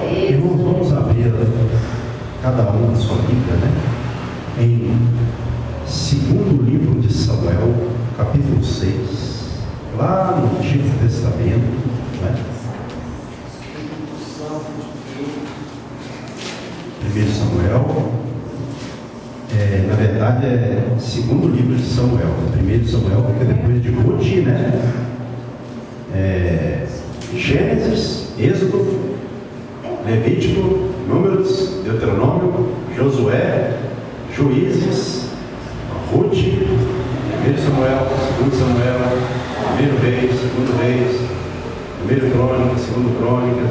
Irmãos, vamos abrir cada um a sua Bíblia, né? Em segundo livro de Samuel, capítulo 6, lá no Antigo Testamento, né? Primeiro Samuel, na verdade é segundo livro de Samuel. Primeiro Samuel fica depois de Ruth, né? Gênesis, Êxodo, Levítico, Números, Deuteronômio, Josué, Juízes, Ruth, 1 Samuel, 2 Samuel, 1 Reis, 2 Reis, 1 Crônicas, 2 Crônicas.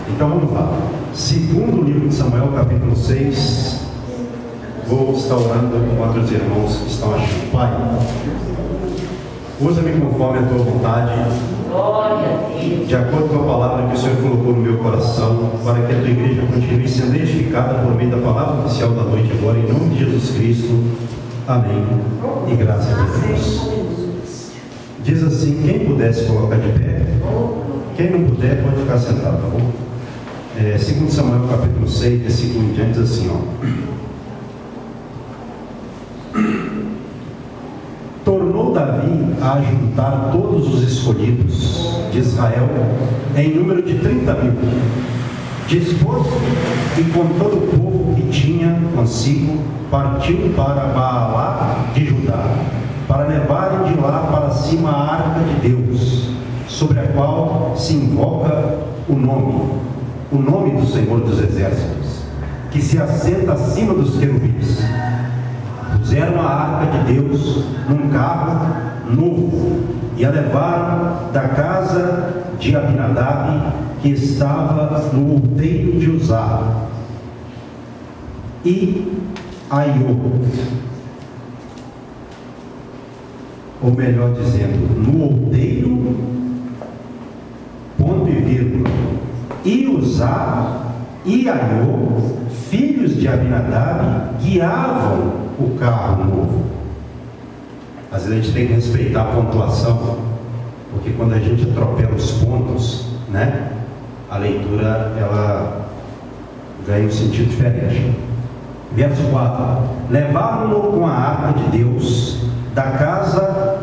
Então vamos lá. Segundo livro de Samuel, capítulo 6. Vou estar orando enquanto os irmãos que estão achando. Pai, usa-me conforme a tua vontade, de acordo com a palavra que o Senhor colocou no meu coração, para que a tua igreja continue sendo edificada por meio da palavra oficial da noite agora, em nome de Jesus Cristo. Amém. E graças a Deus. Diz assim: quem puder se colocar de pé, quem não puder pode ficar sentado, tá bom? Segundo Samuel capítulo 6, versículo em diante, diz assim, Tornou Davi a juntar todos os escolhidos de Israel em número de 30.000, disposto e com todo o povo que tinha consigo, partiu para Baalá de Judá, para levarem de lá para cima a arca de Deus, sobre a qual se invoca o nome do Senhor dos Exércitos, que se assenta acima dos querubins. Puseram a arca de Deus num carro novo e a levaram da casa de Abinadab, que estava no outeiro de Uzá, e Aiô, ou melhor dizendo, no outeiro, ponto e vírgula, e Uzá e Aiô, filhos de Abinadab, guiavam o carro novo. Às vezes a gente tem que respeitar a pontuação, porque quando a gente atropela os pontos, né, a leitura ela ganha um sentido diferente. Verso 4: levaram-no com a arca de Deus da casa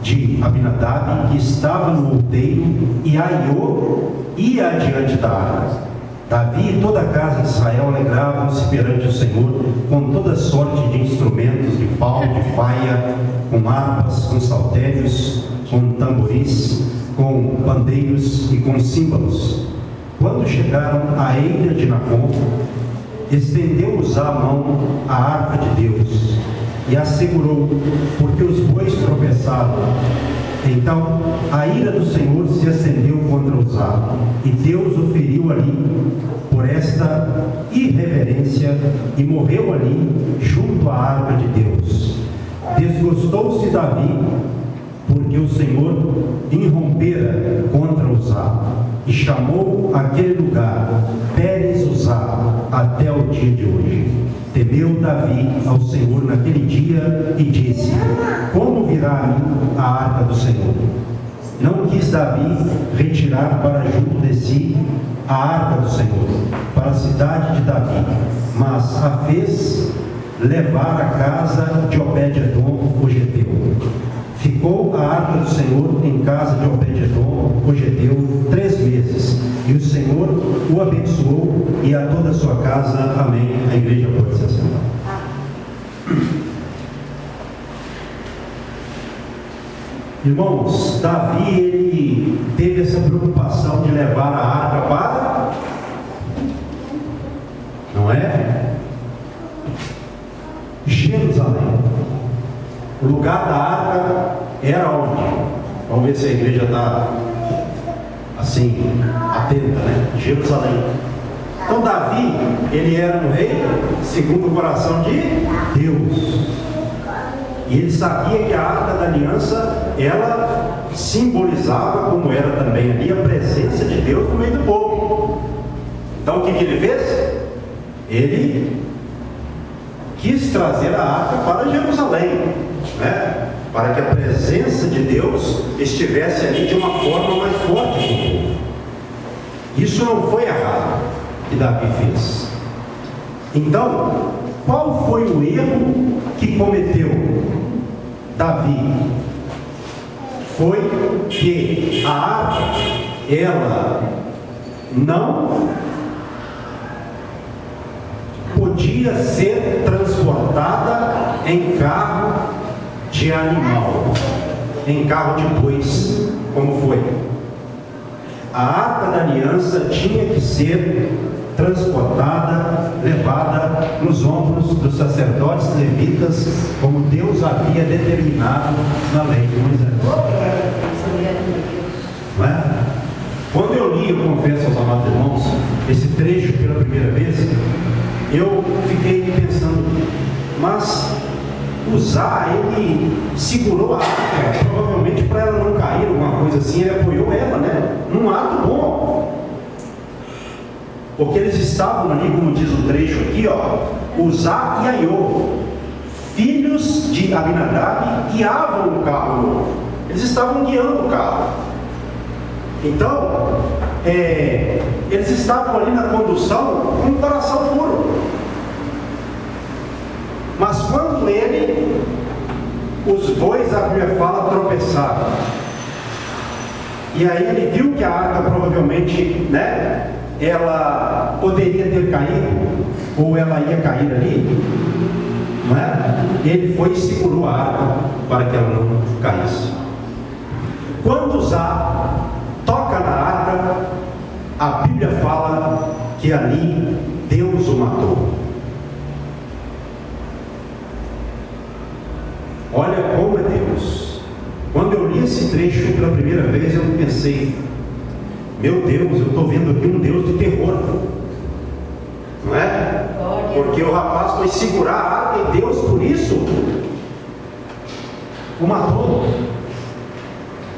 de Abinadab, que estava no outeiro, e Aiô ia adiante da arca. Davi e toda a casa de Israel alegravam-se perante o Senhor com toda sorte de instrumentos de pau, de faia, com harpas, com saltérios, com tamboris, com pandeiros e com símbolos. Quando chegaram à eira de Nacon, estendeu Uzá a mão à arca de Deus e a segurou, porque os bois tropeçaram. Então a ira do Senhor se acendeu contra Uzá, e Deus o feriu ali por esta irreverência, e morreu ali junto à arca de Deus. Desgostou-se Davi, porque o Senhor irrompera contra Uzá, e chamou aquele lugar Pérez Uzá até o dia de hoje. Temeu Davi ao Senhor naquele dia e disse: como virá a mim a arca do Senhor? Não quis Davi retirar para junto de si a arca do Senhor, para a cidade de Davi, mas a fez levar à casa de Obed-edom, o geteu. Ficou a arca do Senhor em casa de Obed-edom, o geteu, 3 meses, e o Senhor o abençoou e a toda a sua casa. Amém. A igreja pode se assentar. Irmãos, Davi, ele teve essa preocupação de levar a arca para, não é? Jerusalém. O lugar da arca era onde? Vamos ver se a igreja está assim, atenta, né? Jerusalém. Então Davi, ele era um rei segundo o coração de Deus. E ele sabia que a arca da aliança, ela simbolizava, como era também ali, a presença de Deus no meio do povo. Então o que ele fez? Ele quis trazer a arca para Jerusalém, né? Para que a presença de Deus estivesse ali de uma forma mais forte com o povo. Isso não foi errado que Davi fez. Então, qual foi o erro que cometeu Davi? Foi que a arca, ela não podia ser transportada em carro de animal, em carro de bois, como foi. A arca da aliança tinha que ser transportada, levada nos ombros dos sacerdotes levitas, como Deus havia determinado na lei de Moisés. Não é? Quando eu li, eu confesso aos amados irmãos, esse trecho pela primeira vez, eu fiquei pensando, mas Uzá, ele segurou a arca, provavelmente para ela não cair, alguma coisa assim, ele apoiou ela, né? Num ato bom. Porque eles estavam ali, como diz o trecho aqui, ó, Uzá e Aiô, filhos de Abinadab, guiavam o carro novo. Eles estavam guiando o carro. Então, eles estavam ali na condução com o coração puro. Mas quando os bois, a Bíblia fala, tropeçaram. E aí ele viu que a arca provavelmente, né, ela poderia ter caído, ou ela ia cair ali, não é? Ele foi e segurou a arca para que ela não caísse. Quando Uzá toca na arca, a Bíblia fala que ali Deus o matou. Olha como é Deus. Quando eu li esse trecho pela primeira vez, eu pensei, meu Deus, eu estou vendo aqui um Deus de terror, não é? Porque o rapaz foi segurar a arca e Deus, por isso, o matou.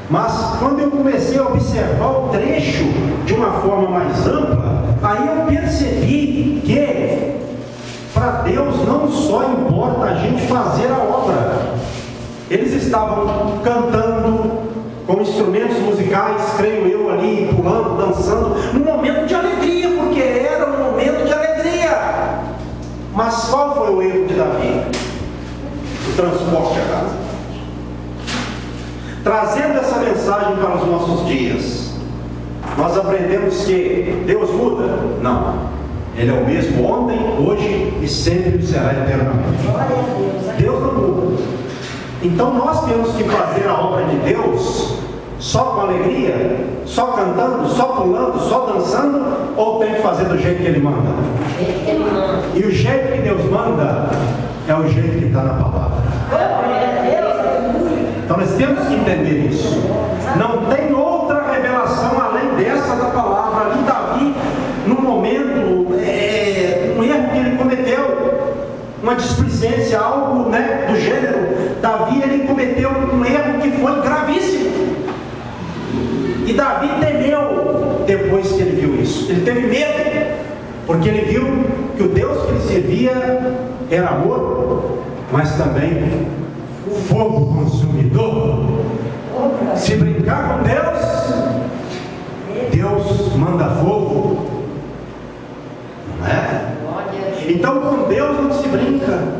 Mas quando eu comecei a observar o trecho de uma forma mais ampla, aí eu percebi que para Deus não só importa a gente fazer a obra. Eles estavam cantando com instrumentos musicais, creio eu, ali, pulando, dançando, num momento de alegria, porque era um momento de alegria. Mas qual foi o erro de Davi? O transporte errado. Trazendo essa mensagem para os nossos dias, nós aprendemos que Deus muda? Não. Ele é o mesmo ontem, hoje e sempre será eternamente. Deus não muda. Então nós temos que fazer a obra de Deus só com alegria, só cantando, só pulando, só dançando, ou tem que fazer do jeito que Ele manda? E o jeito que Deus manda é o jeito que está na palavra. Então nós temos que entender isso. Não tem outra revelação além dessa da palavra. Ali Davi, no momento, um erro que ele cometeu, uma displicência, algo, né, do gênero. Davi, ele cometeu um erro que foi gravíssimo. E Davi temeu depois que ele viu isso. Ele teve medo, porque ele viu que o Deus que ele servia era amor, mas também fogo consumidor. Se brincar com Deus, Deus manda fogo, não é? Então com Deus não se brinca.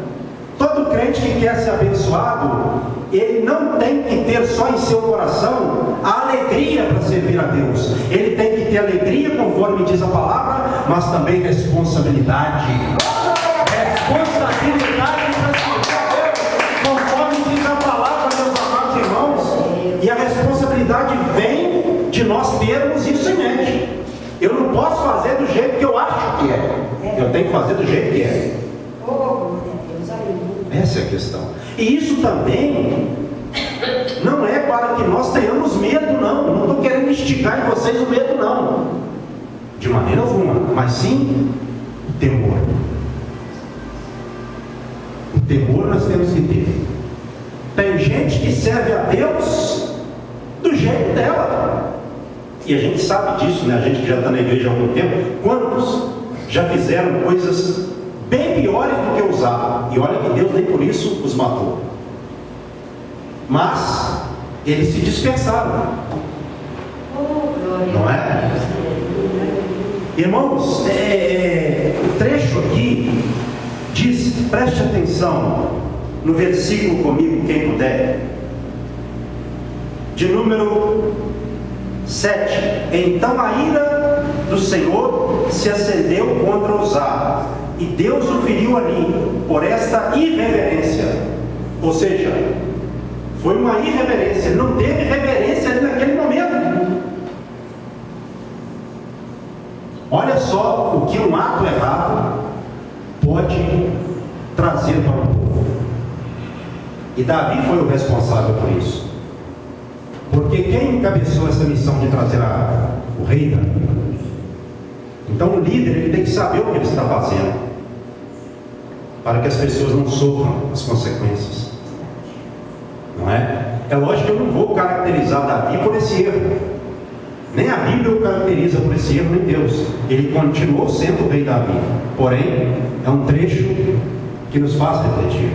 Todo crente que quer ser abençoado, ele não tem que ter só em seu coração a alegria para servir a Deus. Ele tem que ter alegria, conforme diz a palavra, mas também responsabilidade. Responsabilidade para servir a Deus, conforme diz a palavra, meus amados irmãos. E a responsabilidade vem de nós termos isso em mente. Eu não posso fazer do jeito que eu acho que é. Eu tenho que fazer do jeito que é. Essa é a questão. E isso também não é para que nós tenhamos medo, não. Não estou querendo instigar em vocês o medo, não. De maneira alguma. Mas sim o temor. O temor nós temos que ter. Tem gente que serve a Deus do jeito dela. E a gente sabe disso, né? A gente que já está na igreja há algum tempo. Quantos já fizeram coisas bem piores do que Uzá? E olha que Deus nem por isso os matou. Mas eles se dispersaram. Não é? Irmãos, o trecho aqui diz, preste atenção no versículo comigo, quem puder, de número 7. Então a ira do Senhor se acendeu contra Uzá, e Deus o feriu ali por esta irreverência. Ou seja, foi uma irreverência, ele não teve reverência ali naquele momento. Olha só o que um ato errado pode trazer para o povo. E Davi foi o responsável por isso. Porque quem encabeçou essa missão de trazer o rei Davi? Então o líder, ele tem que saber o que ele está fazendo, para que as pessoas não sofram as consequências. Não é? É lógico que eu não vou caracterizar Davi por esse erro. Nem a Bíblia o caracteriza por esse erro, nem Deus. Ele continuou sendo o rei Davi. Porém, é um trecho que nos faz refletir.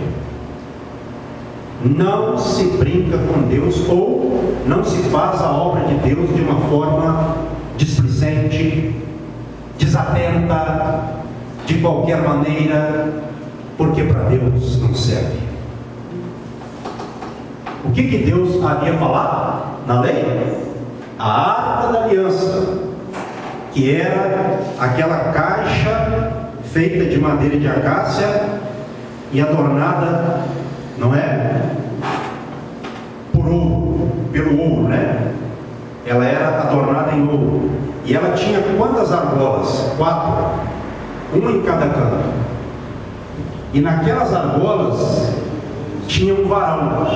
Não se brinca com Deus, ou não se faz a obra de Deus de uma forma displicente, desatenta, de qualquer maneira, porque para Deus não serve. O que Deus havia falado na lei? A arca da aliança, que era aquela caixa feita de madeira de acácia e adornada, não é? Pelo ouro, né? Ela era adornada em ouro. E ela tinha quantas argolas? 4. Uma em cada canto. E naquelas argolas tinha um varão,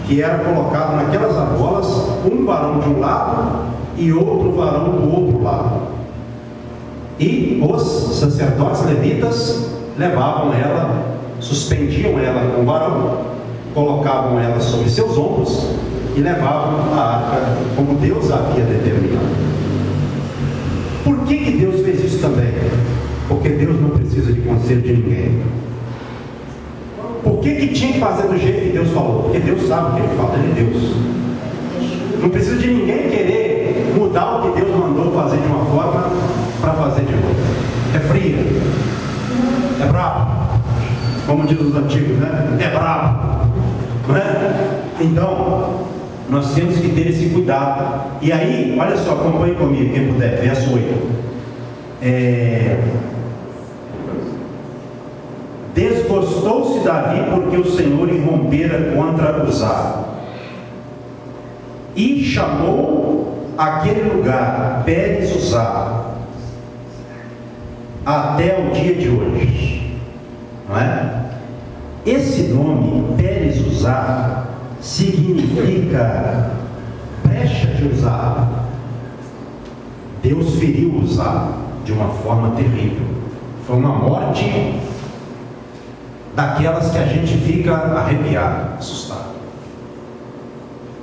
que era colocado naquelas argolas, um varão de um lado e outro varão do outro lado. E os sacerdotes levitas levavam ela, suspendiam ela com o varão, colocavam ela sobre seus ombros e levavam a arca como Deus havia determinado. Por que Deus fez isso também? Porque Deus não precisa de conselho de ninguém. Por que tinha que fazer do jeito que Deus falou? Porque Deus sabe o que Ele fala, Ele é Deus. Não precisa de ninguém querer mudar o que Deus mandou fazer de uma forma para fazer de outra. É fria, é bravo, como diz os antigos, né? É bravo, não é? Então, nós temos que ter esse cuidado. E aí, olha só, acompanhe comigo, quem puder, verso 8. Desgostou-se Davi porque o Senhor irrompera contra Uzá, e chamou aquele lugar Pérez Uzá até o dia de hoje, não é? Esse nome Pérez Uzá significa brecha de Uzá. Deus feriu Uzá de uma forma terrível. Foi uma morte daquelas que a gente fica arrepiado, assustado.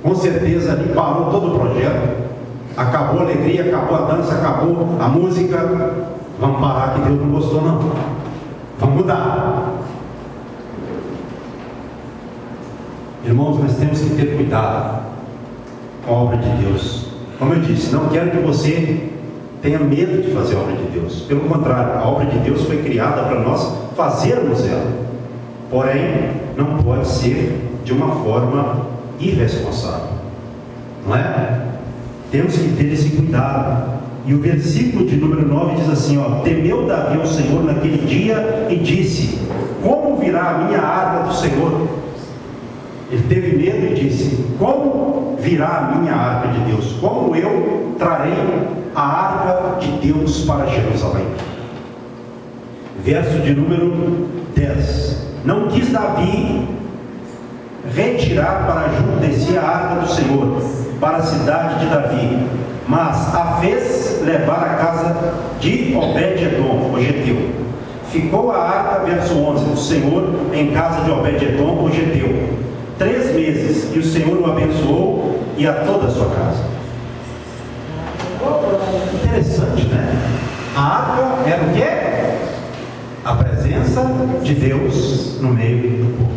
Com certeza ali parou todo o projeto, acabou a alegria, acabou a dança, acabou a música. Vamos parar, que Deus não gostou não, vamos mudar. Irmãos, nós temos que ter cuidado com a obra de Deus. Como eu disse, não quero que você tenha medo de fazer a obra de Deus. Pelo contrário, a obra de Deus foi criada para nós fazermos ela. Porém, não pode ser de uma forma irresponsável, não é? Temos que ter esse cuidado. E o versículo de número 9 diz assim, ó: temeu Davi ao Senhor naquele dia e disse: como virá a minha arca do Senhor? Ele teve medo e disse: como virá a minha arca de Deus? Como eu trarei a arca de Deus para Jerusalém? Verso de número 10. Não quis Davi retirar para junto de si a arca do Senhor, para a cidade de Davi, mas a fez levar à casa de Obed-edom, o geteu. Ficou a arca, verso 11, do Senhor em casa de Obed-edom, o geteu, 3 meses, e o Senhor o abençoou e a toda a sua casa. Interessante, né? A arca era o quê? A presença de Deus no meio do povo.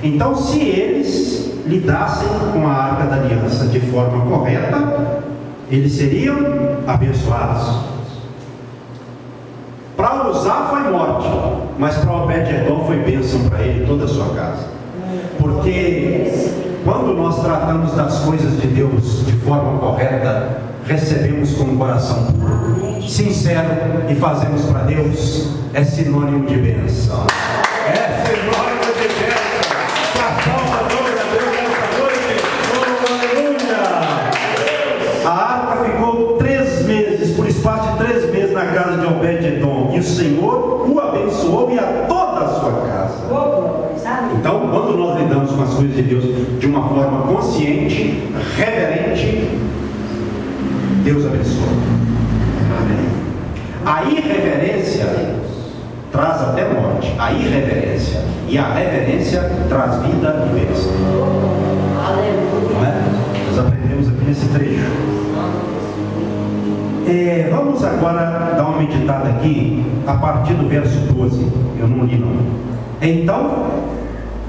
Então, se eles lidassem com a arca da aliança de forma correta, eles seriam abençoados. Para Uzá foi morte, mas para Obed-Edom foi bênção para ele e toda a sua casa. Porque quando nós tratamos das coisas de Deus de forma correta, recebemos com um coração puro, sincero, e fazemos para Deus, é sinônimo de bênção. É sinônimo de bênção. A salvação de Deus nessa noite. Aleluia! A arca ficou 3 meses, por espaço de 3 meses, na casa de Obed-Edom, e o Senhor o abençoou e a toda a sua casa. Então, quando nós lidamos com as coisas de Deus de uma forma consciente, reverente, Deus abençoa. Amém. A irreverência traz até morte. A irreverência. E a reverência traz vida e bênção. Não é? Nós aprendemos aqui nesse trecho. Vamos agora dar uma meditada aqui a partir do verso 12. Eu não li não. Então,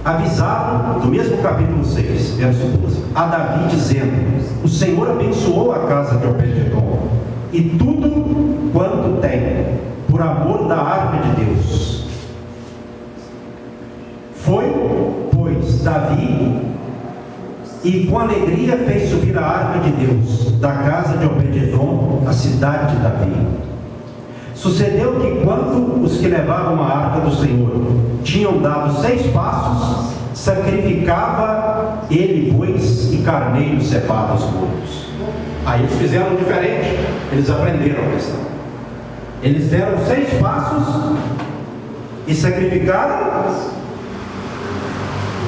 avisaram, do mesmo capítulo 6, verso 12, a Davi dizendo: o Senhor abençoou a casa de Obed-Edom e tudo quanto tem, por amor da arca de Deus. Foi, pois, Davi, e com alegria fez subir a arca de Deus da casa de Obed-Edom, a cidade de Davi. Sucedeu que quando os que levavam a arca do Senhor tinham dado 6 passos, sacrificava ele bois e carneiros cevados mortos. Aí eles fizeram diferente, eles aprenderam a questão. Eles deram 6 passos e sacrificaram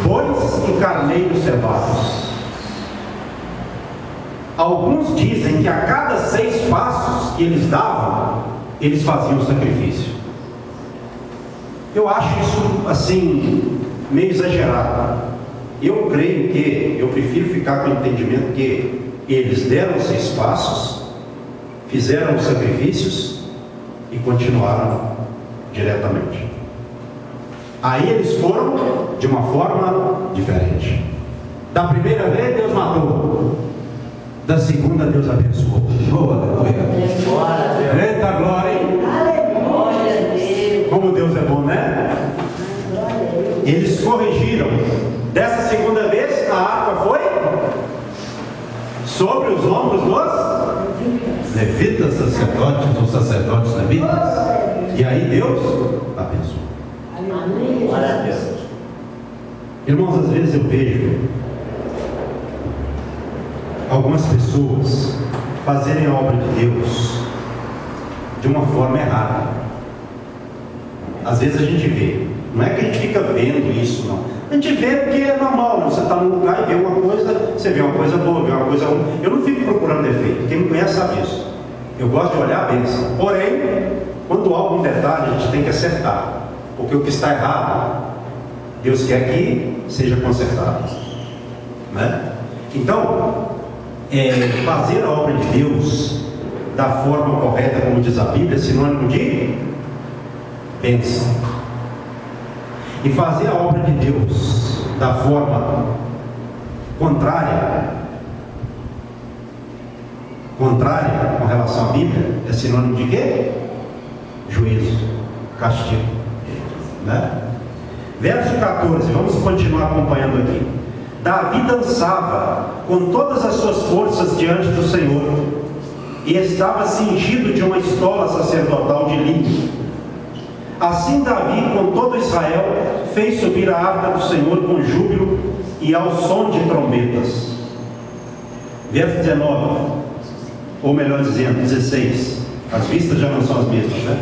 bois e carneiros cevados. Alguns dizem que a cada 6 passos que eles davam, eles faziam o sacrifício. Eu acho isso assim meio exagerado. Eu creio que, eu prefiro ficar com o entendimento que eles deram 6 passos, fizeram os sacrifícios e continuaram diretamente. Aí eles foram de uma forma diferente. Da primeira vez Deus matou, da segunda Deus abençoou. Eita glória, hein? Como Deus é bom, né? Eles corrigiram. Dessa segunda vez a arca foi sobre os ombros dos levitas, sacerdotes ou sacerdotes levitas. E aí Deus abençoou. Glória a Deus. Irmãos, às vezes eu vejo algumas pessoas fazerem a obra de Deus de uma forma errada. Às vezes a gente vê, não é que a gente fica vendo isso, não. A gente vê porque é normal, você está num lugar e vê uma coisa, você vê uma coisa boa, vê uma coisa ruim. Eu não fico procurando defeito, quem me conhece sabe isso. Eu gosto de olhar a bênção. Porém, quando algo em detalhe, a gente tem que acertar, porque o que está errado, Deus quer que seja consertado, né? Então, fazer a obra de Deus da forma correta, como diz a Bíblia, é sinônimo de bênção. E fazer a obra de Deus da forma contrária com relação à Bíblia, é sinônimo de quê? Juízo, castigo, né? Verso 14, vamos continuar acompanhando aqui. Davi dançava com todas as suas forças diante do Senhor, e estava cingido de uma estola sacerdotal de linho. Assim Davi, com todo Israel, fez subir a arca do Senhor com júbilo e ao som de trombetas. Verso 19, ou melhor dizendo, 16. As vistas já não são as mesmas, né?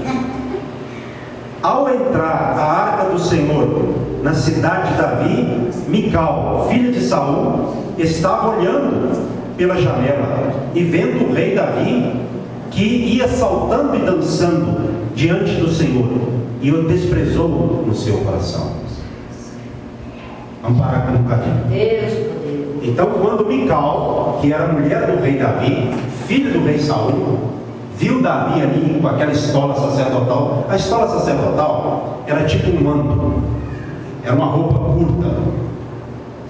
Ao entrar a arca do Senhor na cidade de Davi, Mical, filha de Saul, estava olhando pela janela e vendo o rei Davi, que ia saltando e dançando diante do Senhor, e o desprezou no seu coração. Vamos parar aqui um bocadinho. Então, quando Mical, que era mulher do rei Davi, filho do rei Saul, viu Davi ali com aquela estola sacerdotal. A estola sacerdotal era tipo um manto, era uma roupa curta,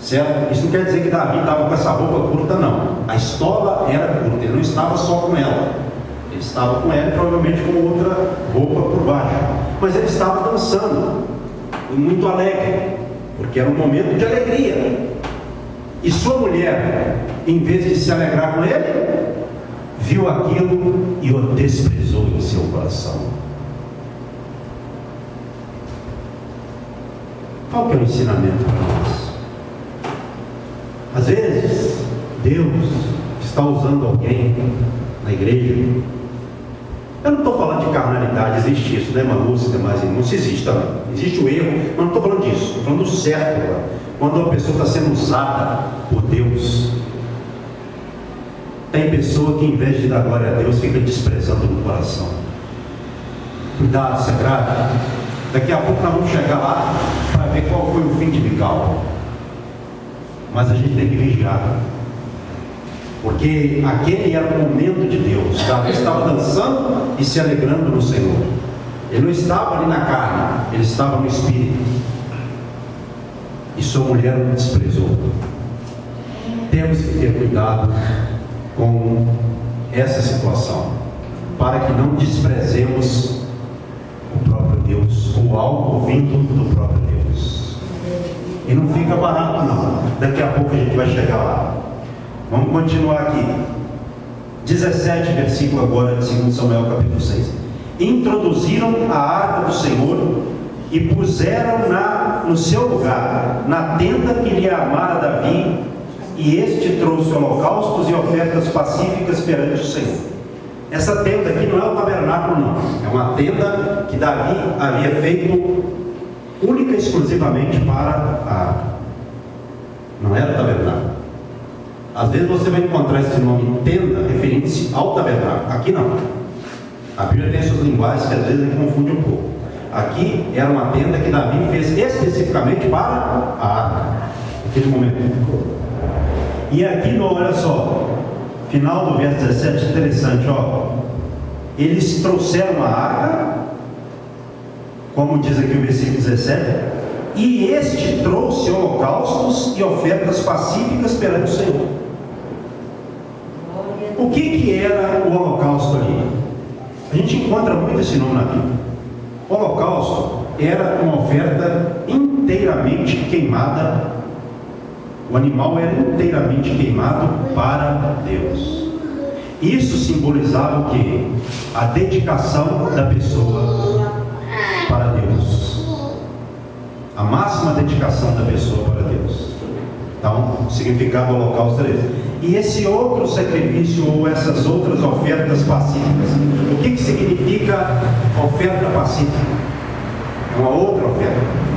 certo? Isso não quer dizer que Davi estava com essa roupa curta, não. A estola era curta, ele não estava só com ela, Ele estava com ela, provavelmente com outra roupa por baixo. Mas ele estava dançando, e muito alegre, porque era um momento de alegria. E sua mulher, em vez de se alegrar com ele, viu aquilo e o desprezou em seu coração. Qual que é o ensinamento para nós? Às vezes, Deus está usando alguém na igreja. Eu não estou falando de carnalidade, existe isso, né, uma música, mas não se existe também. Existe o erro, mas não estou falando disso, estou falando do certo agora. Quando uma pessoa está sendo usada por Deus. Tem pessoa que, em vez de dar glória a Deus, fica desprezando no coração. Cuidado, sagrado. Daqui a pouco nós vamos chegar lá para ver qual foi o fim de Mical. Mas a gente tem que vigiar, porque aquele era o momento de Deus. Davi estava dançando e se alegrando no Senhor. Ele não estava ali na carne, ele estava no espírito. E sua mulher o desprezou. Temos que ter cuidado com essa situação, para que não desprezemos o próprio Deus, ou algo vindo do próprio Deus. E não fica barato não, daqui a pouco a gente vai chegar lá. Vamos continuar aqui, 17 versículo agora de 2 Samuel capítulo 6. Introduziram a arca do Senhor e puseram-na no seu lugar, na tenda que lhe armara Davi, e este trouxe holocaustos e ofertas pacíficas perante o Senhor. Essa tenda aqui não é o tabernáculo não, é uma tenda que Davi havia feito única e exclusivamente para a arca. Não era tabernáculo. Às vezes você vai encontrar esse nome tenda referindo-se ao tabernáculo. Aqui não. A Bíblia tem suas linguagens que às vezes ele confunde um pouco. Aqui era uma tenda que Davi fez especificamente para a arca, naquele momento. E aqui, olha só, final do verso 17, interessante, ó. Eles trouxeram a arca, como diz aqui o versículo 17, e este trouxe holocaustos e ofertas pacíficas perante o Senhor. O que era o holocausto ali? A gente encontra muito esse nome na Bíblia. O holocausto era uma oferta inteiramente queimada. O animal era inteiramente queimado para Deus. Isso simbolizava o quê? A dedicação da pessoa para Deus. A máxima dedicação da pessoa para Deus. Então, o significado do holocausto é esse. E esse outro sacrifício, ou essas outras ofertas pacíficas, o que significa oferta pacífica? É uma outra oferta.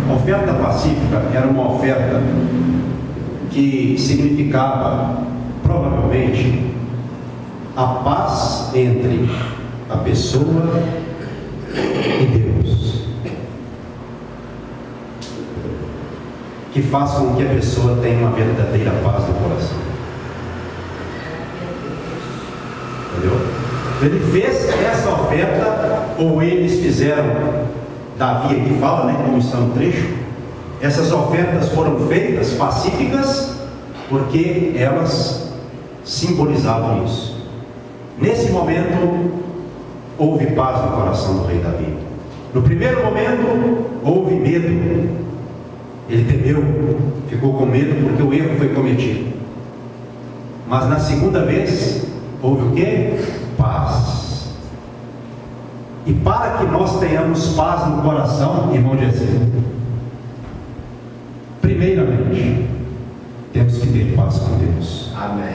A oferta pacífica era uma oferta que significava, provavelmente, a paz entre a pessoa e Deus, que faz com que a pessoa tenha uma verdadeira paz no coração. Entendeu? Ele fez essa oferta, ou eles fizeram. Davi aqui fala, né, como está no trecho, essas ofertas foram feitas pacíficas, porque elas simbolizavam isso. Nesse momento, houve paz no coração do rei Davi. No primeiro momento, houve medo. Ele temeu, ficou com medo porque o erro foi cometido. Mas na segunda vez, houve o quê? Paz. E para que nós tenhamos paz no coração, irmão Jesus, primeiramente, temos que ter paz com Deus. Amém.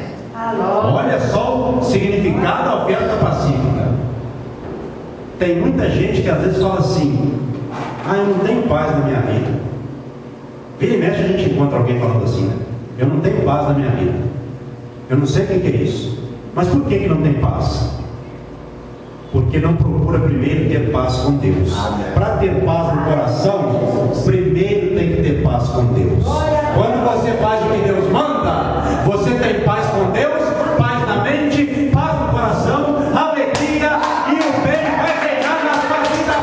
Olha só o significado da oferta pacífica. Tem muita gente que às vezes fala assim: eu não tenho paz na minha vida. Vira e mexe a gente encontra alguém falando assim, né? Eu não tenho paz na minha vida. Eu não sei o que é isso. Mas por que não tem paz? Porque não procura primeiro ter paz com Deus. Para ter paz no coração, primeiro tem que ter paz com Deus. Quando você faz o que Deus manda, você tem paz com Deus, paz na mente, paz no coração, alegria, e o bem vai reinar na sua vida,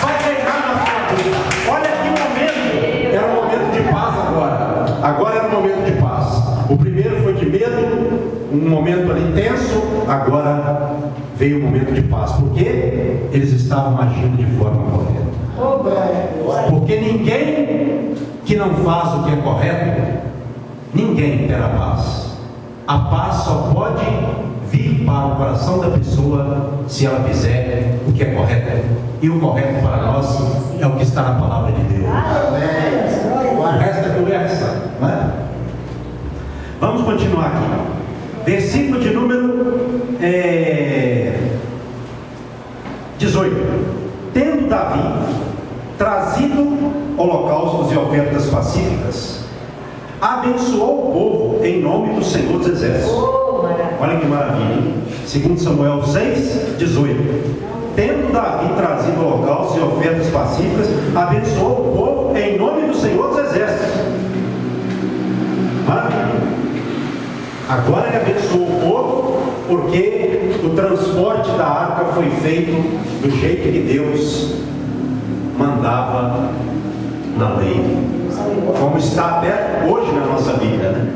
vai reinar na sua vida. Olha que momento, era um momento de paz agora. Agora era um momento de paz. O primeiro foi de medo, um momento ali tenso, agora veio um momento de paz, porque eles estavam agindo de forma correta. Porque ninguém que não faz o que é correto, ninguém terá paz. A paz só pode vir para o coração da pessoa se ela fizer o que é correto. E o correto para nós é o que está na palavra de Deus. O resto é conversa, não é? Vamos continuar aqui. Versículo de número 18. Tendo Davi trazido holocaustos e ofertas pacíficas, abençoou o povo em nome do Senhor dos Exércitos. Olha que maravilha, hein? 2 Samuel 6, 18. Tendo Davi trazido holocaustos e ofertas pacíficas, abençoou o povo em nome do Senhor dos Exércitos. Maravilha. Agora ele abençoou o povo, porque o transporte da arca foi feito do jeito que Deus mandava na lei, como está até hoje na nossa Bíblia, né?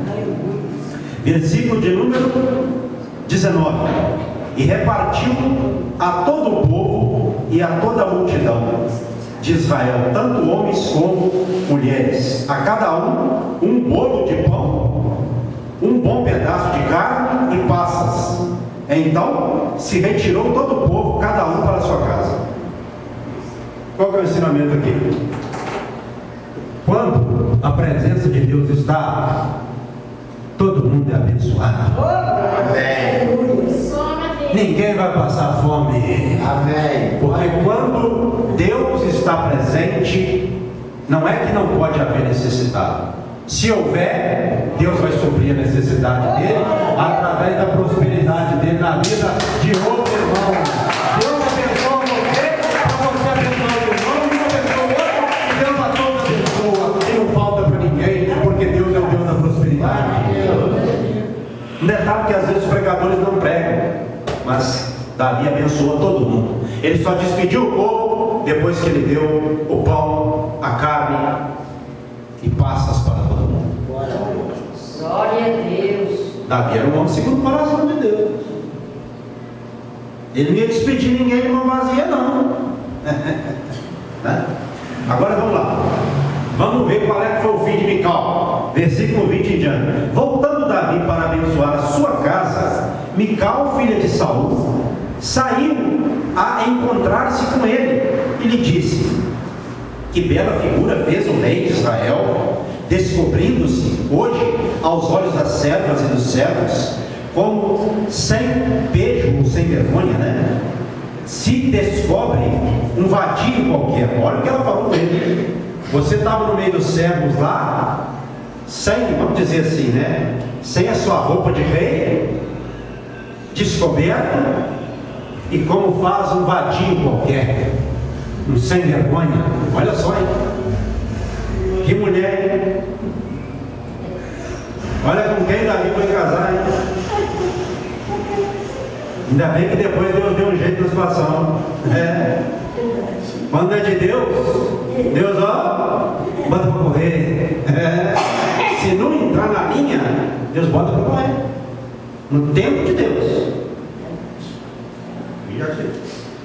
Versículo de número 19. E repartiu a todo o povo e a toda a multidão de Israel, tanto homens como mulheres, a cada um bolo de pão, um bom pedaço de carne e passas. Então se retirou todo o povo, cada um para a sua casa. Qual que é o ensinamento aqui? Quando a presença de Deus está, todo mundo é abençoado. Amém. Ninguém vai passar fome. Amém. Porque quando Deus está presente, não é que não pode haver necessidade. Se houver, Deus vai suprir a necessidade dele através da prosperidade dele na vida de outro irmão. Deus abençoa você, para você abençoar o irmão, e abençoa o outro, Deus a todos abençoa, e não falta para ninguém, porque Deus é o Deus da prosperidade. Um detalhe que às vezes os pregadores não pregam, mas Davi abençoa todo mundo. Ele só despediu o povo depois que ele deu o pão, a carne e passas para todo mundo. Glória a Deus. Davi era um homem segundo o coração de Deus. Ele não ia despedir ninguém de mão vazia, não. Né? Agora vamos lá. Vamos ver qual é que foi o fim de Mical. Versículo 20 em diante. Voltando Davi para abençoar a sua casa, Mical, filha de Saul, saiu a encontrar-se com ele e lhe disse: que bela figura fez o rei de Israel, descobrindo-se hoje aos olhos das servas e dos servos, como sem pejo ou sem vergonha, né? Se descobre um vadio qualquer. Olha o que ela falou com ele. Você estava no meio dos servos lá, sem, vamos dizer assim, né? Sem a sua roupa de rei, descoberto, e como faz um vadio qualquer, um sem vergonha. Olha só, hein? Que mulher, hein? Olha com quem Davi foi casar, hein? Ainda bem que depois Deus deu um jeito na situação. Quando é de Deus, Deus, ó, bota para correr. Se não entrar na linha, Deus bota para correr. No tempo de Deus.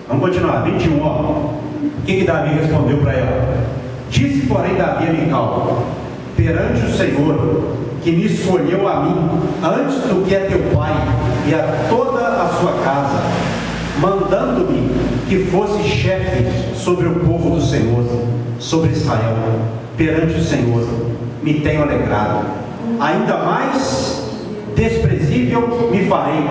Vamos continuar. 21, ó. O que Davi respondeu para ela? Disse, porém, Davi a Mical: perante o Senhor, que me escolheu a mim, antes do que a teu pai e a toda a sua casa, mandando-me que fosse chefe sobre o povo do Senhor, sobre Israel, perante o Senhor, me tenho alegrado. Ainda mais desprezível me farei,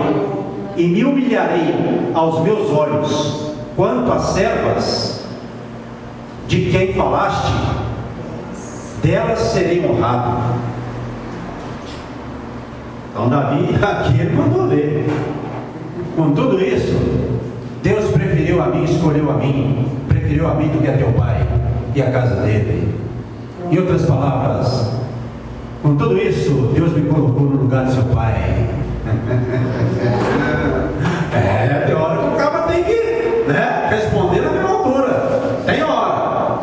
e me humilharei aos meus olhos, quanto às servas de quem falaste, delas serei honrado. Então Davi, aqui ele mandou ver. Com tudo isso, Deus preferiu a mim, escolheu a mim, preferiu a mim do que a teu pai e a casa dele. Em outras palavras, com tudo isso, Deus me colocou no lugar de seu pai. Tem hora que o cara tem que, né, responder na mesma altura. Tem hora.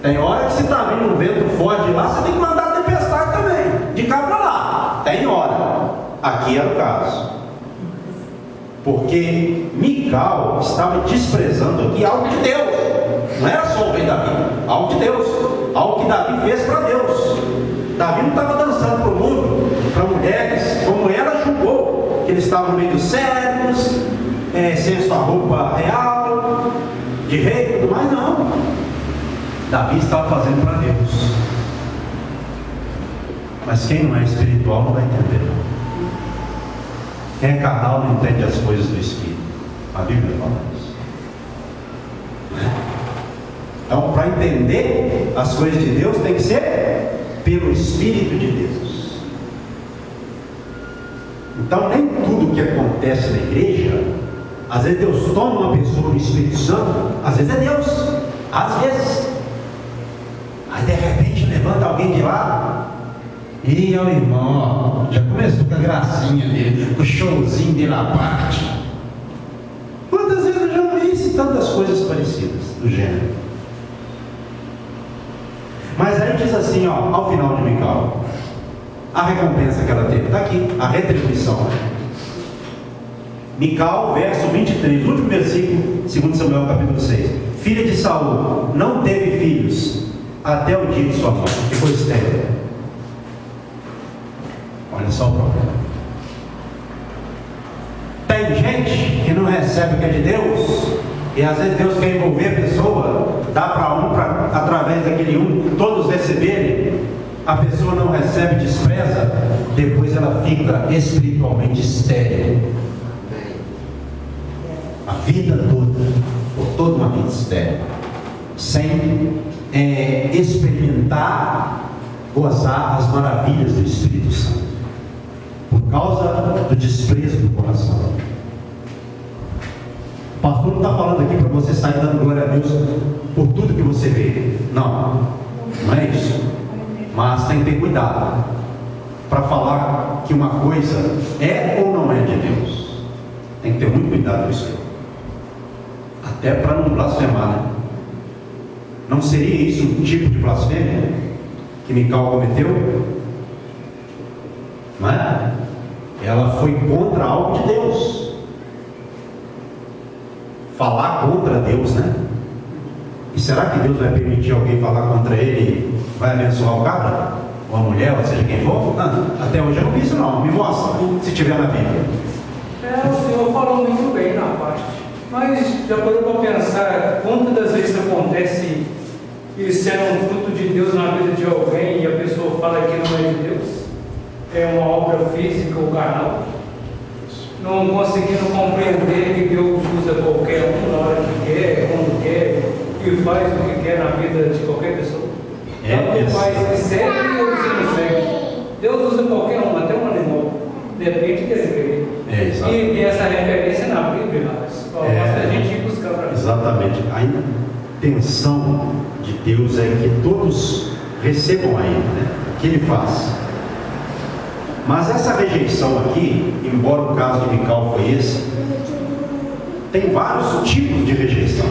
Tem hora que se está vindo um vento forte lá, você tem que mandar a tempestade também, de cá para lá. Tem hora. aqui era o caso. Porque Mical estava desprezando aqui algo de Deus. Não era só o rei Davi, algo de Deus, algo que Davi fez para Deus. Davi não estava dançando para o mundo, para mulheres, como ela julgou, que ele estava no meio dos servos, sem sua roupa real, de rei e tudo mais. Não, Davi estava fazendo para Deus. Mas quem não é espiritual não vai entender. Quem é carnal não entende as coisas do Espírito. A Bíblia fala isso. Então, para entender as coisas de Deus, tem que ser pelo Espírito de Deus. Então, nem tudo que acontece na igreja, às vezes Deus toma uma pessoa no Espírito Santo, às vezes é Deus, às vezes. Aí de repente levanta alguém de lá, e o irmão, já começou com a gracinha dele, com o showzinho dele à parte. Quantas vezes eu já vi isso, tantas coisas parecidas do gênero. Mas aí diz assim, ó, ao final de Mical, a recompensa que ela teve, está aqui, a retribuição. Mical, verso 23, último versículo, 2 Samuel capítulo 6. Filha de Saul, não teve filhos até o dia de sua morte, ficou estéril. Olha só o problema. Tem gente que não recebe o que é de Deus, e às vezes Deus quer envolver a pessoa, dá para um, através daquele um, todos receberem. A pessoa não recebe, despreza, depois ela fica espiritualmente estéril. A vida toda, por toda uma vida estéril, sem experimentar, gozar as maravilhas do Espírito Santo, por causa do desprezo do coração. O pastor não está falando aqui para você sair dando glória a Deus por tudo que você vê. Não, não é isso. Mas tem que ter cuidado para falar que uma coisa é ou não é de Deus. Tem que ter muito cuidado com isso. Até para não blasfemar, né? Não seria isso um tipo de blasfêmia que Mical cometeu? Não é? Ela foi contra algo de Deus. Falar contra Deus, né? E será que Deus vai permitir alguém falar contra ele e vai abençoar o cara? Ou a mulher, ou seja quem for? Não, até hoje eu não vi isso não. Me mostra, se tiver na Bíblia. O Senhor falou muito bem na parte. Mas já parou para pensar quantas das vezes acontece isso sendo um fruto de Deus na vida de alguém e a pessoa fala que não é de Deus? É uma obra física ou carnal? Não conseguindo compreender que Deus usa qualquer um na hora que quer, quando quer, e faz o que quer na vida de qualquer pessoa. Tanto faz que serve ou se não serve. Deus usa qualquer um, até um animal. Depende que ele quer. E essa referência na Bíblia, basta a gente ir buscar para isso. Exatamente. A intenção de Deus é que todos recebam a Ele, né? O que Ele faz. Mas essa rejeição aqui, embora o caso de Mical foi esse, tem vários tipos de rejeição.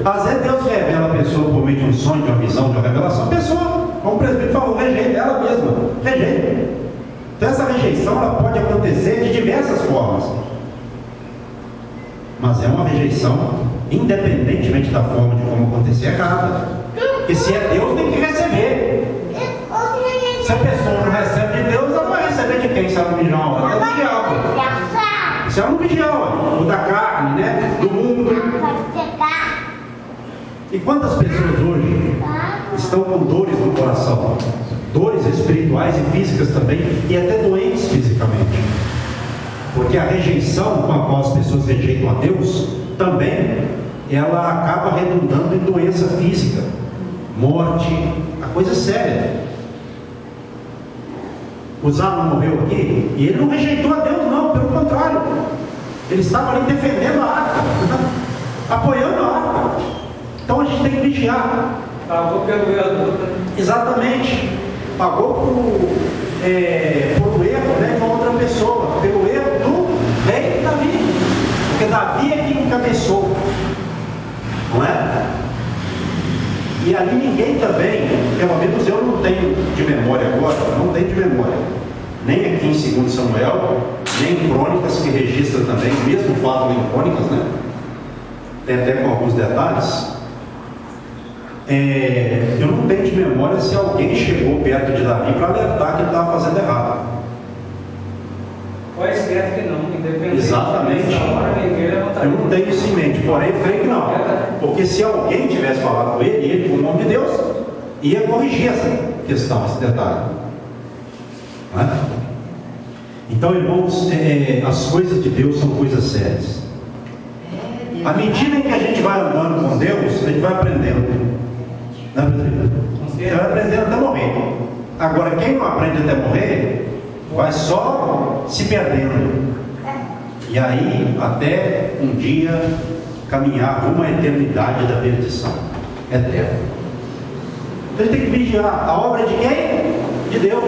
Às vezes Deus revela a pessoa por meio de um sonho, de uma visão, de uma revelação. A pessoa, como o presbítero falou, rejeita ela mesma, rejeita. Então essa rejeição ela pode acontecer de diversas formas. Mas é uma rejeição, independentemente da forma de como acontecer, é errada. Porque se é Deus, tem que receber. Se a pessoa não recebe de Deus, ela vai receber de quem? Se ela não vigiar? Ela é do diabo. Se ela não vigiar, o da carne, né? Do mundo. E quantas pessoas hoje estão com dores no coração? Dores espirituais e físicas também, e até doentes fisicamente. Porque a rejeição com a qual as pessoas rejeitam a Deus, também, ela acaba redundando em doença física, morte, a coisa séria. O Zalo morreu aqui, e ele não rejeitou a Deus não, pelo contrário. Ele estava ali defendendo a arca, apoiando a arca. Então a gente tem que vigiar. Pagou pelo erro. Exatamente. Pagou por erro, né, com outra pessoa, pelo erro do rei Davi. Porque Davi é quem encabeçou, não é? E ali ninguém também, pelo menos eu não tenho de memória agora, não tenho de memória, nem aqui em 2 Samuel, nem em Crônicas, que registra também o mesmo fato em Crônicas, né? Tem até com alguns detalhes. Eu não tenho de memória se alguém chegou perto de Davi para alertar que ele estava fazendo errado. Quase certo que não, independente. Exatamente. Eu não tenho isso em mente, porém eu creio que não. Porque se alguém tivesse falado com ele, com o nome de Deus, ia corrigir essa questão, esse detalhe. Não é? Então, irmãos, as coisas de Deus são coisas sérias. À medida em que a gente vai andando com Deus, a gente vai aprendendo. Você vai aprendendo até morrer. Agora, quem não aprende até morrer, vai só se perdendo. E aí, até um dia, caminhar rumo à eternidade da perdição eterna. Então, a gente tem que vigiar. A obra de quem? De Deus.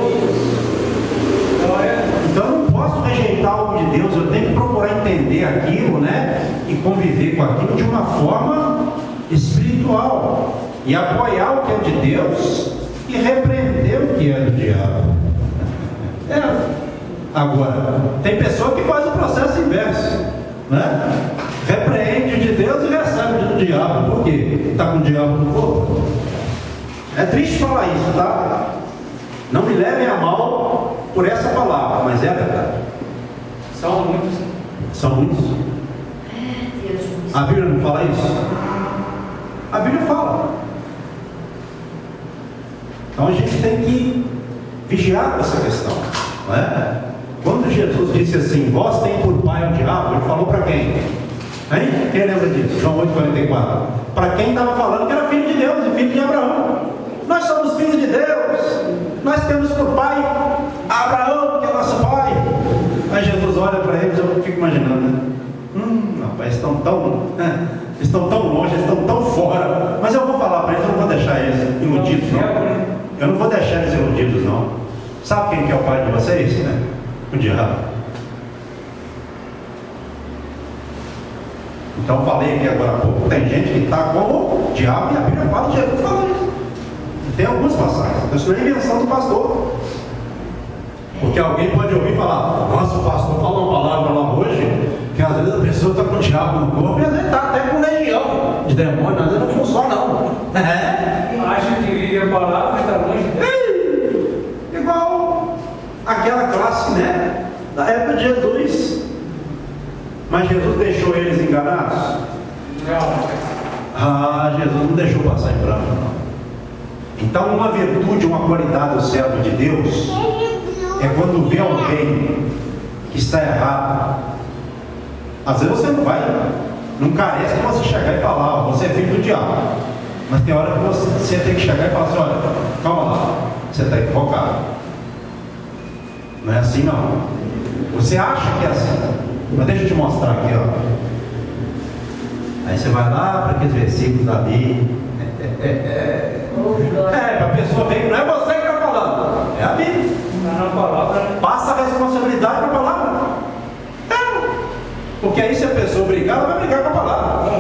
Então, eu não posso rejeitar algo de Deus. Eu tenho que procurar entender aquilo, né? E conviver com aquilo de uma forma espiritual. E apoiar o que é de Deus e repreender o que é do diabo. Agora, tem pessoa que faz o processo inverso, né? Repreende de Deus e recebe do diabo. Por quê? Está com o diabo no corpo. É triste falar isso, tá? Não me levem a mal por essa palavra, mas é a verdade. São muitos. São muitos. A Bíblia não fala isso? A Bíblia fala. Então a gente tem que vigiar essa questão, não é? Quando Jesus disse assim, vós tem por pai o diabo, ele falou para quem? Hein? Quem lembra disso? João 8,44. Para quem estava falando que era filho de Deus e filho de Abraão. Nós somos filhos de Deus. Nós temos por pai Abraão, que é nosso pai. Aí Jesus olha para eles, eu fico imaginando, né? Rapaz, estão tão longe, eles estão tão fora. Mas eu vou falar para eles, eu não vou deixar eles iludidos, não. Eu não vou deixar eles iludidos, não. Sabe quem que é o pai de vocês? Né? O diabo. Então falei aqui agora há pouco, tem gente que está com o diabo e a Bíblia fala, Jesus fala isso. Tem algumas passagens, isso não é invenção do pastor. Porque alguém pode ouvir falar, nossa, o pastor falou uma palavra lá hoje, que às vezes a pessoa está com o diabo no corpo e às vezes está até com legião de demônio, às vezes não funciona não. Acha que vive a palavra e está longe dela. Igual aquela classe, né? Da época de Jesus. Mas Jesus deixou eles enganados? Não. Jesus não deixou passar em branco, não. Então, uma virtude, uma qualidade do servo de Deus é quando vê alguém que está errado. Às vezes você não carece de você chegar e falar, você é filho do diabo. Mas tem hora que você tem que chegar e falar assim, olha, calma lá, você está equivocado. Não é assim não. Você acha que é assim, mas deixa eu te mostrar aqui, ó. Aí você vai lá para aqueles versículos da Bíblia. Para a pessoa ver que não é você que está falando, é a Bíblia. Está na palavra. Passa a responsabilidade para a palavra. Porque aí se a pessoa brigar, ela vai brigar com a palavra.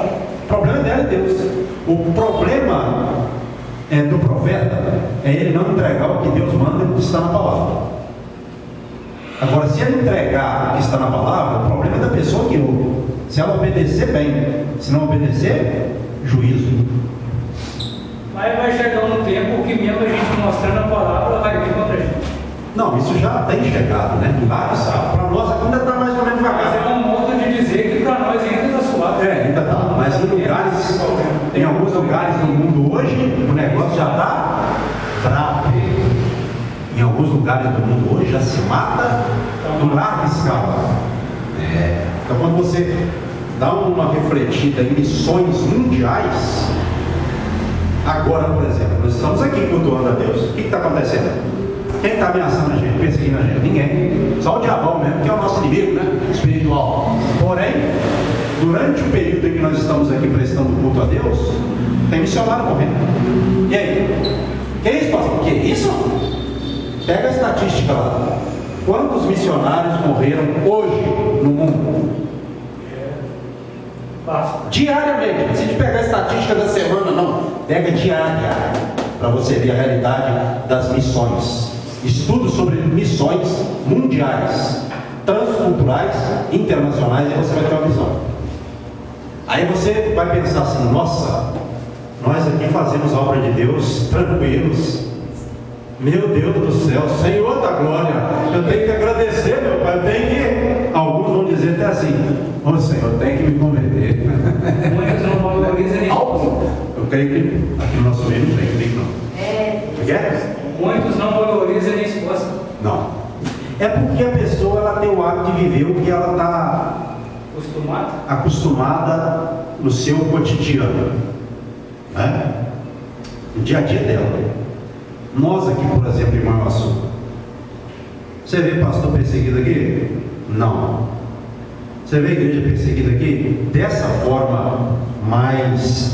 O problema é dela e Deus. O problema do profeta é ele não entregar o que Deus manda que está na palavra. Agora, se ele entregar o que está na palavra, o problema é da pessoa que ouve. Se ela obedecer, bem. Se não obedecer, juízo. Aí vai chegar um tempo que mesmo a gente mostrando a palavra, ela vai vir contra a gente. Não, isso já tem chegado, né? Para nós ainda está mais ou menos Mas devagar. é um modo de dizer que para nós ainda está suave. Ainda está. Mas em alguns lugares do mundo hoje, o negócio já está bravo. Em alguns lugares do mundo hoje já se mata em larga escala. Então quando você dá uma refletida em missões mundiais, agora, por exemplo, nós estamos aqui cultuando a Deus. O que está acontecendo? Quem está ameaçando a gente, perseguindo a gente? Ninguém. Só o diabão mesmo, que é o nosso inimigo, né? Espiritual. Porém, durante o período em que nós estamos aqui prestando culto a Deus, tem missionário morrendo. E aí? Que é isso, pastor? Que é isso? Pega a estatística lá. Quantos missionários morreram hoje no mundo? Diariamente. Se a gente pegar a estatística da semana, não. Pega diária, para você ver a realidade das missões. estudos sobre missões mundiais, transculturais, internacionais, e você vai ter uma visão. Aí você vai pensar assim: nossa, nós aqui fazemos a obra de Deus tranquilos. Meu Deus do céu, Senhor da glória, eu tenho que agradecer, meu Pai, eu tenho que... Alguns vão dizer até assim: ô Senhor, eu tenho que me converter. Muitos não valorizam nem Alguns. Eu creio que aqui no nosso meio não tem, creio que não. Quer? Muitos não valorizam nem esposa. Não. É porque a pessoa ela tem o hábito de viver o que ela está acostumada no seu cotidiano, né? No dia a dia dela. Nós aqui, por exemplo, em Manhuaçu, você vê pastor perseguido aqui? Não. Você vê a igreja perseguida aqui? Dessa forma mais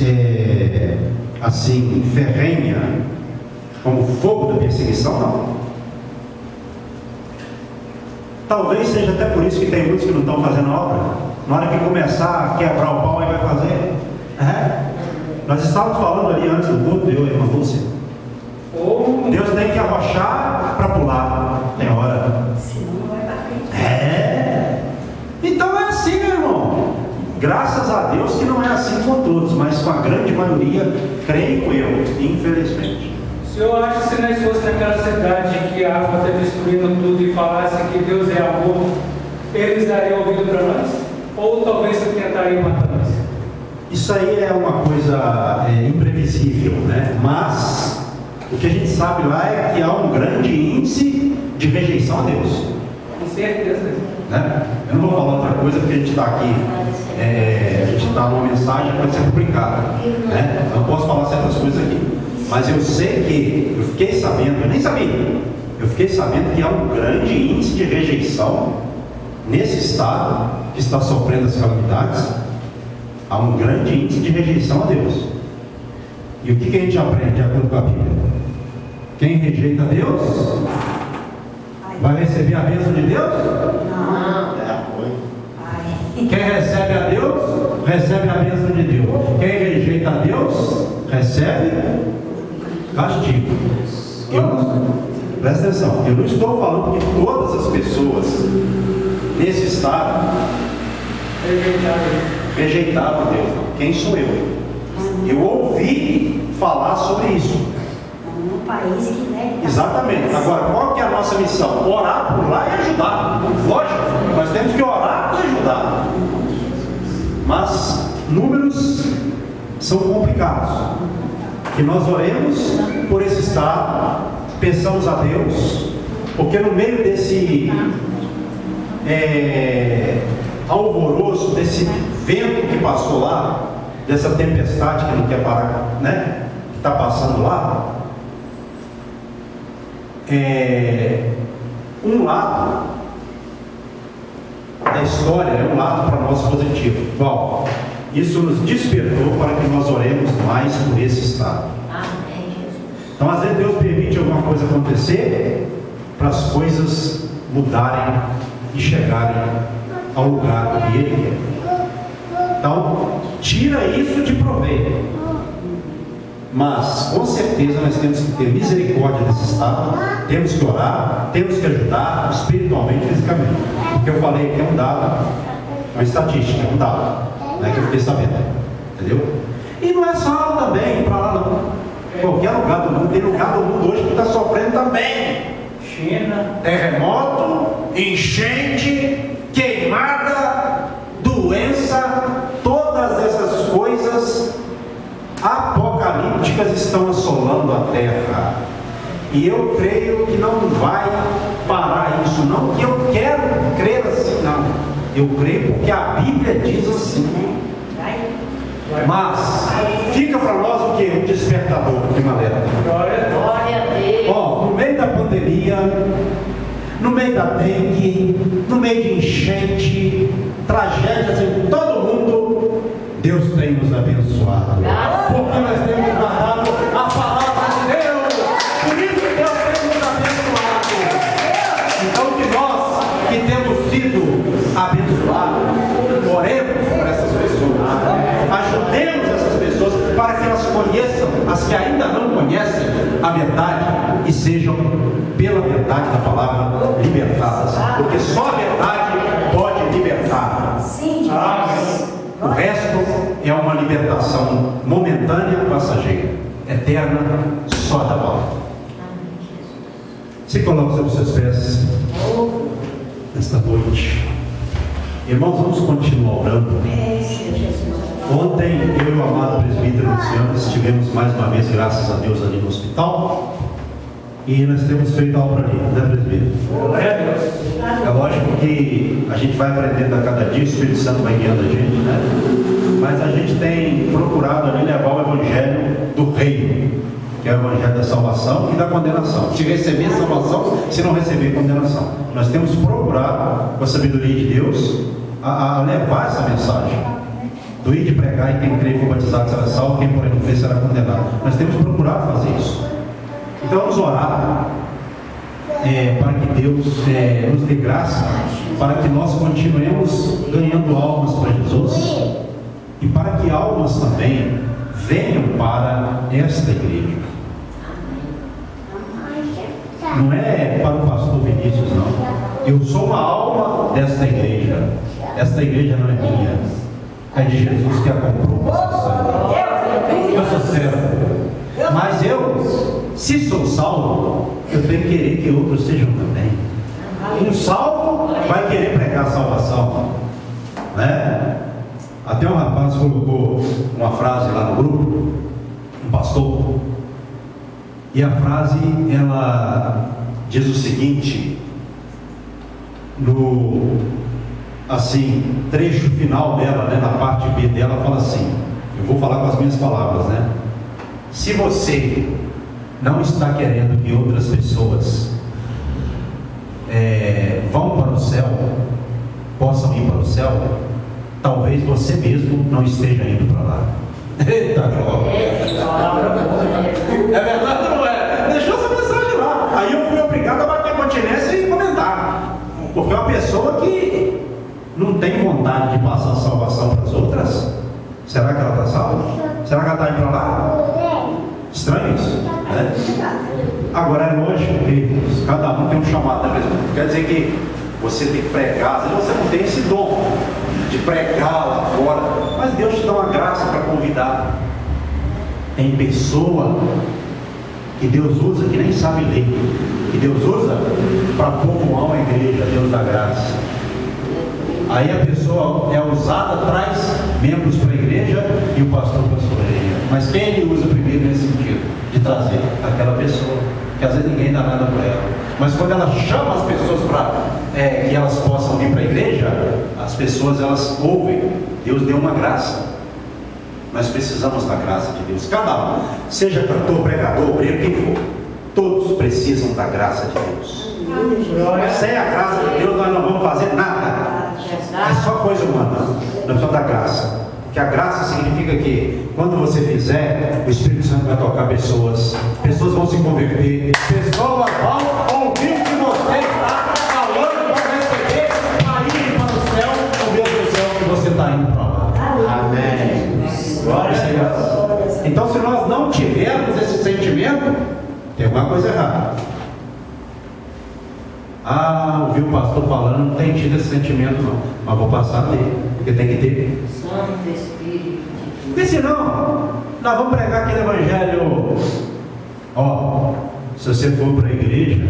assim, ferrenha, como fogo da perseguição? Não. Talvez seja até por isso que tem muitos que não estão fazendo a obra. Na hora que começar a quebrar o pau, aí vai fazer. Nós estávamos falando ali antes do culto, eu e a irmã Lúcia. Deus tem que arrochar para pular. Tem hora. Senão não vai para frente. Então é assim, meu irmão. Graças a Deus que não é assim com todos, mas com a grande maioria, creio eu, infelizmente. O senhor acha que se nós fosse naquela cidade que a água está destruindo tudo e falasse que Deus é amor, eles dariam ouvido para nós? Ou talvez você tentaria matar nós? Isso aí é uma coisa imprevisível, né? Mas o que a gente sabe lá é que há um grande índice de rejeição a Deus. Com certeza. Né? Eu não vou falar outra coisa porque a gente está aqui, a gente está numa mensagem que vai ser publicada, né? Eu não posso falar certas coisas aqui, mas eu sei que, eu fiquei sabendo, eu nem sabia, eu fiquei sabendo que há um grande índice de rejeição nesse estado que está sofrendo as calamidades. Há um grande índice de rejeição a Deus. E o que a gente aprende de acordo com a Bíblia? Quem rejeita Deus vai receber a bênção de Deus? Não. Quem recebe a Deus, recebe a bênção de Deus. Quem rejeita a Deus, recebe castigo. Presta atenção, eu não estou falando que todas as pessoas nesse estado rejeitaram a Deus. Quem sou eu? Eu ouvi falar sobre isso. No país que nega. Exatamente. Agora, qual que é a nossa missão? Orar por lá e ajudar. Lógico, nós temos que orar e ajudar. Mas números são complicados. Que nós oremos por esse estado, peçamos a Deus, porque no meio desse alvoroço, desse vento que passou lá, dessa tempestade que não quer parar, né? Que está passando lá, um lado da história é um lado para nós positivo. Bom, isso nos despertou para que nós oremos mais por esse estado. Amém, Jesus. Então, às vezes Deus permite alguma coisa acontecer para as coisas mudarem e chegarem ao lugar que Ele quer. Então, tira isso de proveito. Mas, com certeza, nós temos que ter misericórdia desse estado, temos que orar, temos que ajudar espiritualmente e fisicamente. Porque eu falei que é um dado, uma estatística, é um dado, né, que eu fiquei sabendo, entendeu? E não é só lá também, para lá não. Qualquer lugar do mundo, tem lugar do mundo hoje que está sofrendo também. China, Terremoto, enchente, queimada, doença, todas essas coisas apocalípticas estão assolando a terra. E eu creio que não vai parar isso, não que eu quero crer assim, não. Eu creio porque a Bíblia diz assim. Mas fica para nós o que? Um despertador de maneira. Glória a Deus. No meio da pandemia, no meio da dengue, no meio de enchente, tragédias em todo mundo, Deus tem nos abençoado. Porque nós temos guardado a palavra de Deus. Por isso Deus tem nos abençoado. Então que nós que temos sido abençoados, oremos por essas pessoas. Ajudemos essas pessoas para que elas conheçam, as que ainda não conhecem a verdade, e sejam pela verdade verdade da palavra libertadas, porque só a verdade pode libertar. Sim, Jesus. O resto é uma libertação momentânea, passageira, eterna, só da palavra. Amém, Jesus. Se coloque sobre seus pés nesta noite. Irmãos, vamos continuar orando. Ontem, eu e o amado presbítero Luciano estivemos mais uma vez, graças a Deus, ali no hospital. E nós temos feito a obra ali, né, presbítero? É lógico que a gente vai aprendendo a cada dia, o Espírito Santo vai guiando a gente, né? Mas a gente tem procurado ali levar o Evangelho do Reino, que é o Evangelho da salvação e da condenação. Se receber salvação, se não receber condenação. Nós temos procurado, com a sabedoria de Deus, a levar essa mensagem. Do ir de pregar e quem crê e for batizado será salvo, quem porém não crê será condenado. Nós temos procurado fazer isso. Então vamos orar para que Deus nos dê graça, para que nós continuemos ganhando almas para Jesus e para que almas também venham para esta igreja. Não é para o pastor Vinícius, não. Eu sou uma alma desta igreja. Esta igreja não é minha, é de Jesus que a comprou com seu sangue. Eu sou servo, mas eu, se sou salvo, eu tenho que querer que outros sejam também. Um salvo vai querer pregar a salvação, né? Até um rapaz colocou uma frase lá no grupo, um pastor, e a frase ela diz o seguinte, no trecho final dela, né, na parte B dela, fala assim, eu vou falar com as minhas palavras, né? Se você não está querendo que outras pessoas vão para o céu, possam ir para o céu, talvez você mesmo não esteja indo para lá. Eita glória! É verdade ou não é? Deixou essa mensagem lá. Aí eu fui obrigado a bater continência e comentar. Porque uma pessoa que não tem vontade de passar a salvação para as outras, será que ela está salva? Será que ela está indo para lá? Estranho isso, né? Agora é lógico que cada um tem um chamado, né? Quer dizer que você tem que pregar, às vezes você não tem esse dom de pregar lá fora, mas Deus te dá uma graça para convidar. Tem pessoa que Deus usa que nem sabe ler, que Deus usa para povoar uma igreja, Deus dá graça. Aí a pessoa é usada, traz membros para a igreja e o pastor pastoreia. Mas quem ele usa primeiro nesse sentido? De trazer aquela pessoa, que às vezes ninguém dá nada para ela. Mas quando ela chama as pessoas para que elas possam vir para a igreja, as pessoas elas ouvem. Deus deu uma graça. Nós precisamos da graça de Deus. Cada um, seja cantor, pregador, obreiro, quem for, todos precisam da graça de Deus. Sem a graça de Deus nós não vamos fazer nada. É só coisa humana. Nós precisamos da graça. Porque a graça significa que quando você fizer, o Espírito Santo vai tocar pessoas. Pessoas vão se converter. Pessoas vão ouvir o que você está falando, vão receber, vai ir para o céu, o mesmo céu que você está indo para lá. Amém. Glória a Deus. Então, se nós não tivermos esse sentimento, tem alguma coisa errada. Ouvi o pastor falando, não tem tido esse sentimento não, mas vou passar a ter, porque tem que ter. Santo Espírito. Porque senão, nós vamos pregar aquele evangelho, se você for para a igreja,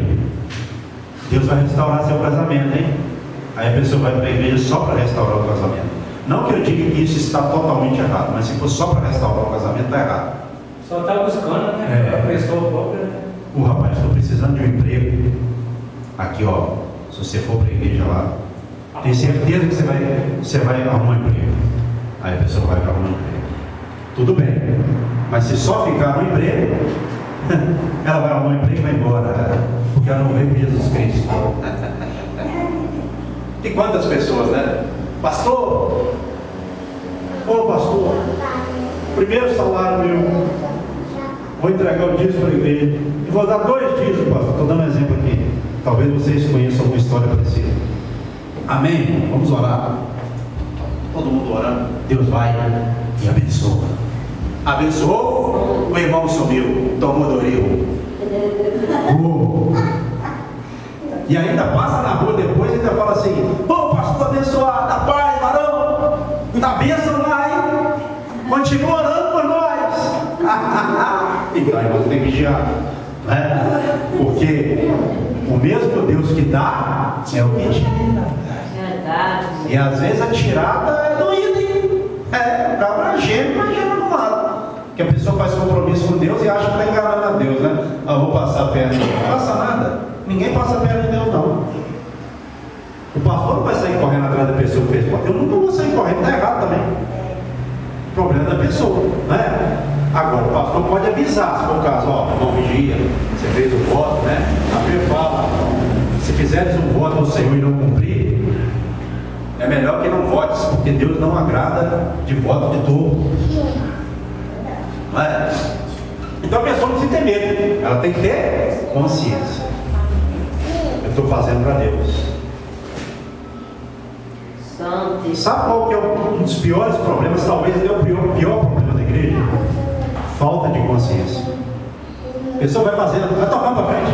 Deus vai restaurar seu casamento, hein? Aí a pessoa vai para a igreja só para restaurar o casamento. Não que eu diga que isso está totalmente errado, mas se for só para restaurar o casamento, está errado. Só está buscando, né? A pessoa própria, né? Rapaz, estou precisando de um emprego. Aqui, se você for para a igreja lá, tem certeza que você vai arrumar um emprego. Aí a pessoa vai para arrumar um emprego. Tudo bem, mas se só ficar no emprego, ela vai arrumar um emprego e vai embora, porque ela não veio com Jesus Cristo. E quantas pessoas, né? Pastor, pastor, primeiro salário meu, vou entregar o dízimo para a igreja, e vou dar 2 dízimos, pastor. Estou dando um exemplo aqui. Talvez vocês conheçam alguma história parecida. Amém? Vamos orar. Todo mundo orando. Deus vai e abençoa. Abençoou, o irmão sumiu, tomou do rio. E ainda passa na rua depois e ainda fala assim: ô pastor abençoado, a paz, varão, dá bênção lá, hein? Continua orando por nós. Então, irmão, tem que vigiar, né? Porque o mesmo Deus que dá é o que tira. Verdade. E às vezes a tirada é doída, hein? O cabra geme, mas geme no lado. Que a pessoa faz compromisso com Deus e acha que está enganando a Deus, né? Vou passar a perna. Não passa nada. Ninguém passa a perna de Deus, não. O pastor não vai sair correndo atrás da pessoa que fez. Eu nunca vou sair correndo, está errado também. O problema é da pessoa, né? Agora, o pastor pode avisar, se for o caso, não vigia, você fez o voto, né? A Bíblia fala, se fizeres um voto ao Senhor e não cumprir, é melhor que não votes, porque Deus não agrada de voto de tolo. Não é? Então a pessoa não precisa ter medo, ela tem que ter consciência. Eu estou fazendo para Deus. Santo. Sabe qual que é um dos piores problemas? Talvez é o pior problema da igreja? Falta de consciência. A pessoa vai fazendo, vai tocando para frente.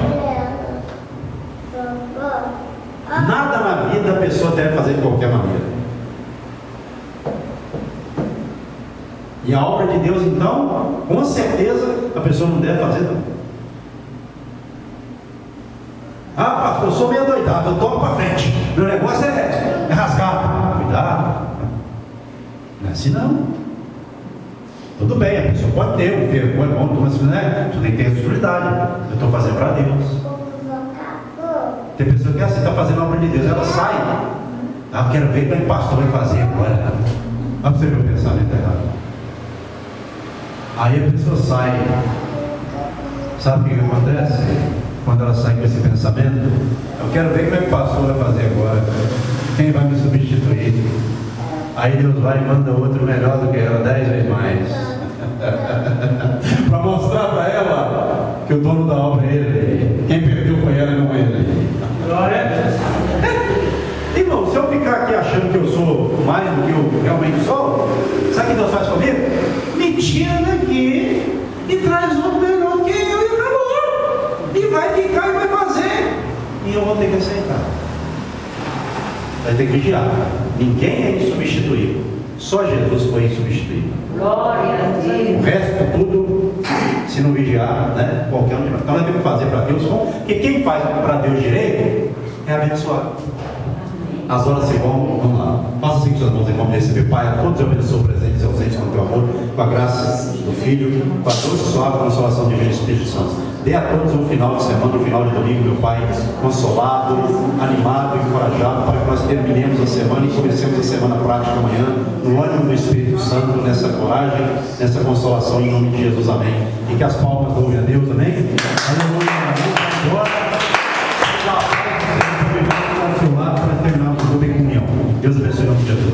Nada na vida a pessoa deve fazer de qualquer maneira. E a obra de Deus, então, com certeza, a pessoa não deve fazer, não. Pastor, eu sou meio doidado, eu toco para frente. Meu negócio é rasgar. Cuidado. Não é assim, não. Tudo bem, a pessoa pode ter um vergonha, mas né? Você tem que ter responsabilidade. Eu estou fazendo para Deus. Tem pessoa que é assim, está fazendo a obra de Deus, ela sai. Eu quero ver como o pastor vai fazer agora. Olha para você ver o pensamento errado. Aí a pessoa sai. Sabe o que acontece? Quando ela sai com esse pensamento, eu quero ver como é que o pastor vai fazer agora. Quem vai me substituir? Aí Deus vai e manda outro melhor do que ela, 10 vezes mais. Para mostrar para ela que o dono da obra é ele. Quem perdeu foi ela e não ele. Glória. Irmão, se eu ficar aqui achando que eu sou mais do que eu realmente sou, sabe o que Deus faz comigo? Me tira daqui e traz outro melhor do que eu e acabou. E vai ficar e vai fazer. E eu vou ter que aceitar. Vai ter que vigiar. Ninguém é insubstituível. Só Jesus foi insubstituível. Glória a Deus. O resto tudo, se não vigiar, né? Qualquer um de nós. Então nós temos que fazer para Deus bom. Porque quem faz para Deus direito é abençoado. As horas se vão, vamos lá. Faça assim com suas mãos em nome desse meu Pai. A todos eu abençoo presentes e ausentes com o teu amor, com a graça do Filho, com a doce suave consolação de Jesus Espírito Santo. Dê a todos um final de semana, um final de domingo, meu Pai, consolado, animado, encorajado, para que nós terminemos a semana e comecemos a semana prática amanhã, no ânimo do Espírito Santo, nessa coragem, nessa consolação, em nome de Jesus, amém. E que as palmas louvem a Deus, amém. Aleluia, amém. Agora, para terminar o culto em comunhão. Deus abençoe em nome de Jesus.